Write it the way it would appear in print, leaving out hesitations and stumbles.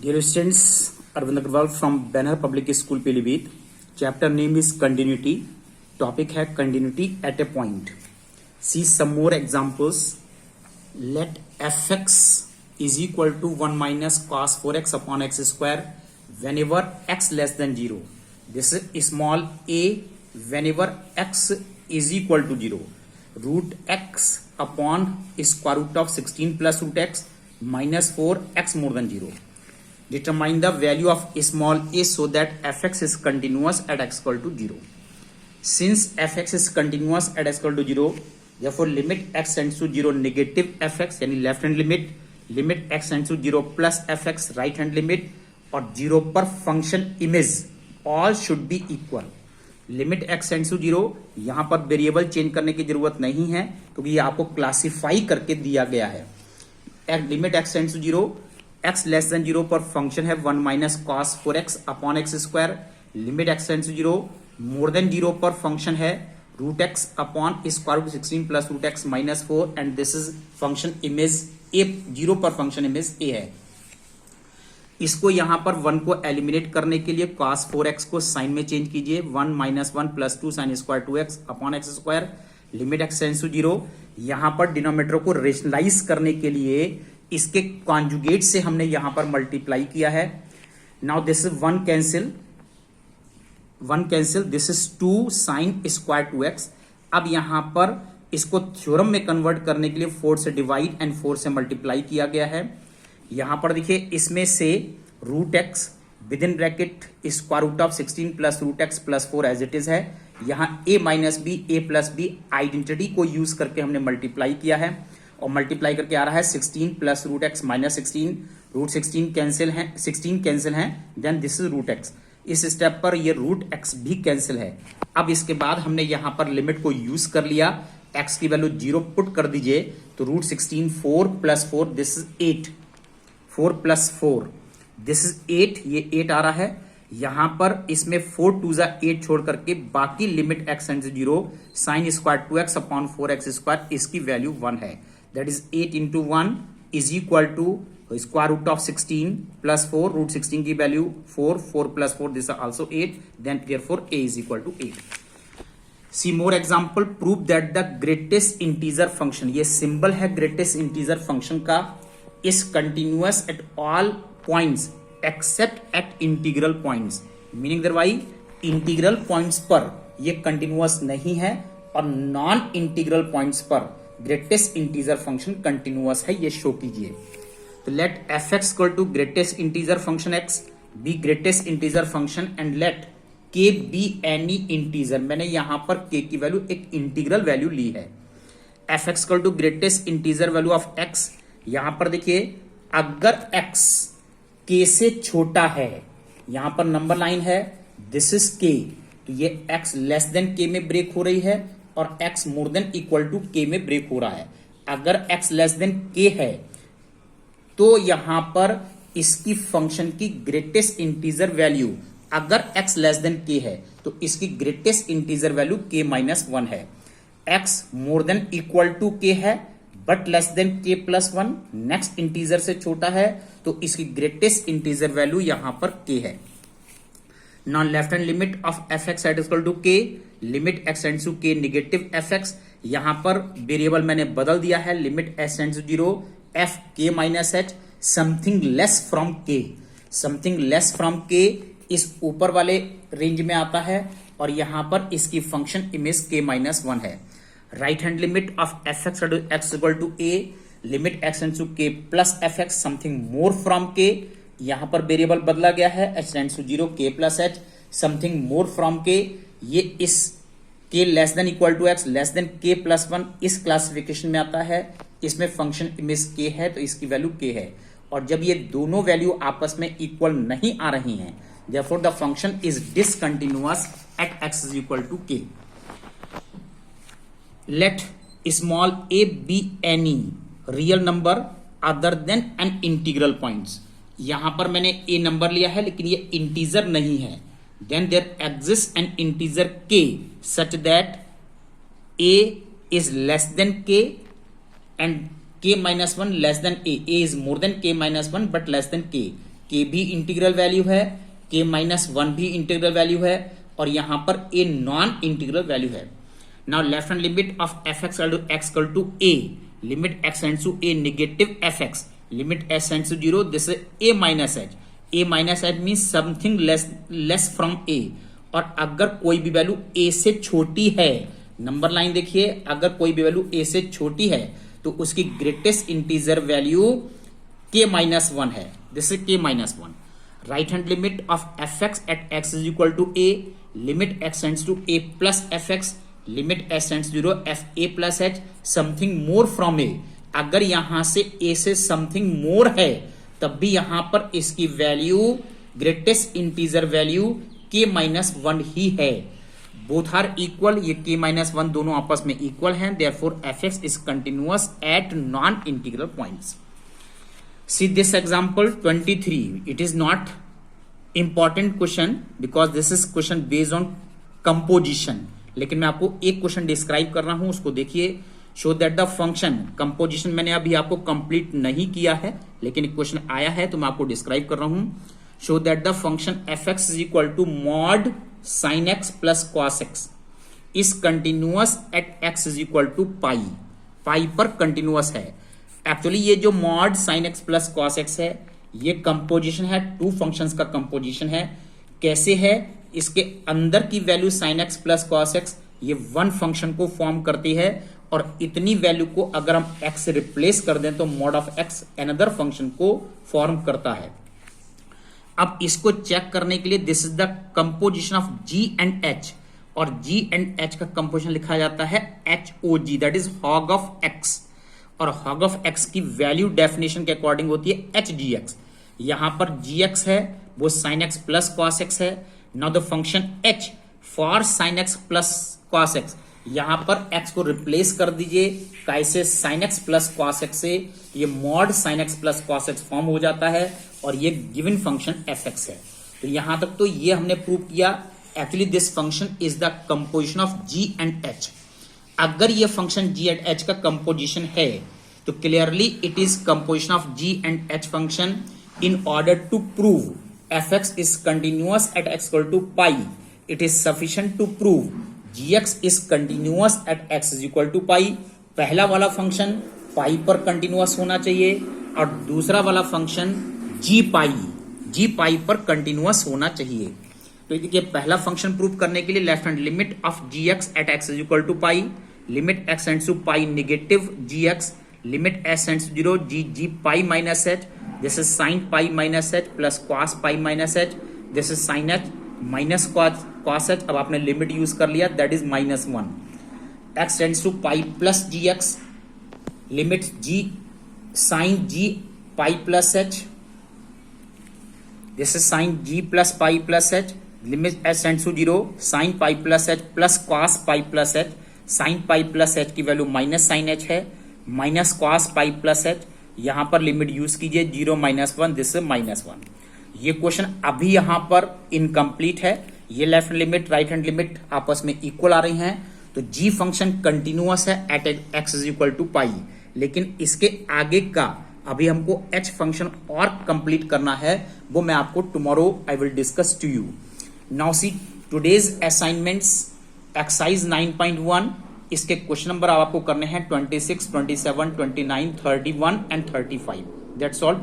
Dear students, Arvind Agarwal from Banner Public School Pilibhit. Chapter name is continuity. Topic है continuity at a point. See some more examples. Let fx is equal to 1 minus cos 4x upon x square whenever x less than 0. This is small a whenever x is equal to 0. Root x upon square root of 16 plus root x minus 4x more than 0. Determine the value of small a so that fx is continuous at x equal to 0. Since fx is continuous at x equal to 0, therefore limit x tends to 0 negative fx यानी left hand limit x tends to 0 plus fx right hand limit और 0 पर function image all should be equal. Limit x tends to 0, यहां पर variable change करने की जरूरत नहीं है क्योंकि ये आपको क्लासिफाई करके दिया गया है. Limit x tends to 0, x less than 0 पर फंक्शन है 1 minus cos 4x upon x square. Limit x tends to 0 more than 0 पर फंक्शन है root x upon square root 16 plus root x minus 4 and this is function image a. 0 पर function image a है. इसको यहां पर 1 को eliminate करने के लिए cos 4x को साइन में चेंज कीजिए. 1 minus 1 plus 2 sine square 2x upon x square. Limit x tends to 0. यहां पर डिनोमिनेटर को रेशनलाइज करने के लिए इसके कॉन्जुगेट से हमने यहां पर मल्टीप्लाई किया है. Now this is 1 cancel this is 2 sine square 2x. अब यहां पर इसको थ्योरम में कन्वर्ट करने के लिए 4 से डिवाइड एंड 4 से मल्टीप्लाई किया गया है. यहां पर देखिए इसमें से root x with in bracket square root of 16 plus root x plus 4 as it is है. यहां a minus b a plus b identity को यूज करके हमने मल्टीप्लाई किया है और मल्टीप्लाई करके आ रहा है 16 plus root x minus 16. Root 16 cancel है then this is root x. इस स्टेप पर ये रूट एक्स भी कैंसिल है. अब इसके बाद हमने यहां पर लिमिट को यूज कर लिया. एक्स की वैल्यू 0 पुट कर दीजिए तो root 16 4 plus 4 this is 8. 4 plus 4 this is 8. ये 8 आ रहा है. यहां पर इसमें 4 2 जा 8 छोड़ करके बाकी limit x and 0 sign square 2x upon 4x square इसकी वैल्यू 1 है. That is 8 into 1 is equal to square root of 16 plus 4. Root 16 की value 4. 4 plus 4 this is also 8. Then therefore a is equal to 8. See more example. Prove that the greatest integer function, ये symbol है greatest integer function का, is continuous at all points except at integral points. Meaning that why integral points पर ये continuous नहीं है और non integral points पर greatest integer function continuous है. ये शो कीजिए. तो let f x equal to greatest integer function x be greatest integer function and let k be any integer. मैंने यहां पर के की वैल्यू एक इंटीग्रल वैल्यू ली है. F x equal to greatest integer value of x. यहां पर देखिए अगर एक्स के से छोटा है, यहां पर नंबर लाइन है दिस इज के, तो ये एक्स लेस देन के में ब्रेक हो रही है और x more than equal to k में ब्रेक हो रहा है. अगर x लेस देन k है तो यहां पर इसकी फंक्शन की ग्रेटेस्ट इंटीजर वैल्यू, अगर x लेस देन k है तो इसकी greatest integer value k minus 1 है. x more than equal to k है but less than k plus 1, next integer से छोटा है तो इसकी ग्रेटेस्ट इंटीजर वैल्यू यहां पर k है. Now left hand limit of fx at equal to k, limit x tends to k negative fx. यहां पर वेरिएबल मैंने बदल दिया है. Limit s tends to 0 f k minus h something less from k. Something less from k इस ऊपर वाले range में आता है और यहां पर इसकी फंक्शन इमेज k माइनस 1 है. Right hand limit of fx at x equal to a, limit x tends to k plus fx something more from k. यहां पर वेरिएबल बदला गया है h tends to 0 k plus h something more from k. ये is k less than equal to x less than k plus 1 इस classification में आता है. इसमें फंक्शन इमेज k है तो इसकी वैल्यू k है. और जब ये दोनों वैल्यू आपस में इक्वल नहीं आ रही हैं, therefore the function is discontinuous at x is equal to k. Let small a be any real number other than an integral points. यहां पर मैंने a नंबर लिया है लेकिन ये इंटीजर नहीं है. Then there exist an integer k such that a is less than k and k minus 1 less than a. A is more than k minus 1 but less than k. के भी integral value है, k minus one भी integral value है, और यहां पर a non integral value है. Now left hand limit of f x equal to a, limit x tends to a negative f x, limit s tends to 0, this is a minus h. A minus h means something less from a. और अगर कोई भी value ए से छोटी है, number line देखिए, अगर कोई भी वैल्यू ए से छोटी है तो उसकी ग्रेटेस्ट इंटीजर वैल्यू के माइनस वन है. This is k minus one. Right hand limit of f x at x is equal to a, limit x tends to a plus f x, limit s tends 0 f a plus h, something more from a. अगर यहां से ए से something more है तब भी यहां पर इसकी वैल्यू ग्रेटेस्ट इंटीजर वैल्यू के माइनस वन ही है. बोथ आर इक्वल, ये के माइनस वन दोनों आपस में इक्वल हैं. Therefore F x is continuous eight non integral points. See this example 23. It is not important question because this is question based on composition, लेकिन मैं आपको एक क्वेश्चन डिस्क्राइब कर रहा हूं, उसको देखिए. Show that the function, composition मैंने अभी आपको कंप्लीट नहीं किया है, लेकिन एक क्वेश्चन आया है तो मैं आपको डिस्क्राइब कर रहा हूं. Show that the function f x is equal to mod sine x plus cos x is continuous at x is equal to pi. Pi पर कंटिन्यूअस है. एक्चुअली ये जो mod sine x plus cos x है, ये composition है, two functions का composition है. कैसे है? इसके अंदर की value sign x plus cos x ये वन फंक्शन को फॉर्म करती है, और इतनी वैल्यू को अगर हम एक्स से रिप्लेस कर दें तो mod of x another function को फॉर्म करता है. अब इसको चेक करने के लिए this is the composition of g and h, और जी एंड एच का कंपोजिशन लिखा जाता है h o g, that is h o g of x. और हॉग ऑफ एक्स की वैल्यू डेफिनेशन के अकॉर्डिंग होती है एच जी एक्स. यहां पर जी एक्स है वो sine x plus cos x है. Now the function h for sine x plus cos x, यहां पर x को रिप्लेस कर दीजिए कैसे, sine x plus cos x से, ये mod sine x plus cos x form हो जाता है, और ये गिवन फंक्शन एफ एक्स है. तो यहां तक तो ये हमने प्रूव किया. Actually this function is the composition of g and h. अगर ये फंक्शन जी एंड एच का कंपोजिशन है तो clearly it is composition of g and h function. In order to prove f x is continuous at x equal to pi, it is sufficient to prove gx is continuous at x is equal to pi. पहला वाला function पाई पर continuous होना चाहिए, और दूसरा वाला function जी पाई पर continuous होना चाहिए. तो देखिए पहला फंक्शन प्रूव करने के लिए left hand limit of gx at x is equal to pi, limit x tends to pi negative gx, limit s tends to 0 g pi minus h, this is sine pi minus h plus cos pi minus h, this is sine h minus cos h. अब आपने limit use कर लिया, that is minus one. X tends to pi plus g x, limit g sine ji pi plus h, this is sine g plus pi plus h, limit h tends to 0 sine pi plus h plus cos pi plus h. Sine pi plus h की value minus sine h है, minus cos pi plus h. यहां पर limit use कीजिए 0 minus one, this is minus one. ये question अभी यहां पर incomplete है. ये left limit right hand limit आपस में इक्वल आ रही हैं, तो जी फंक्शन कंटिन्यूअस है at x is equal to pi. लेकिन इसके आगे का अभी हमको एच फंक्शन और कंप्लीट करना है, वो मैं आपको tomorrow I will discuss to you. Now see today's assignments exercise 9.1, इसके क्वेश्चन नंबर आपको करने हैं 26, 27, 29, 31 एंड 35. That's all.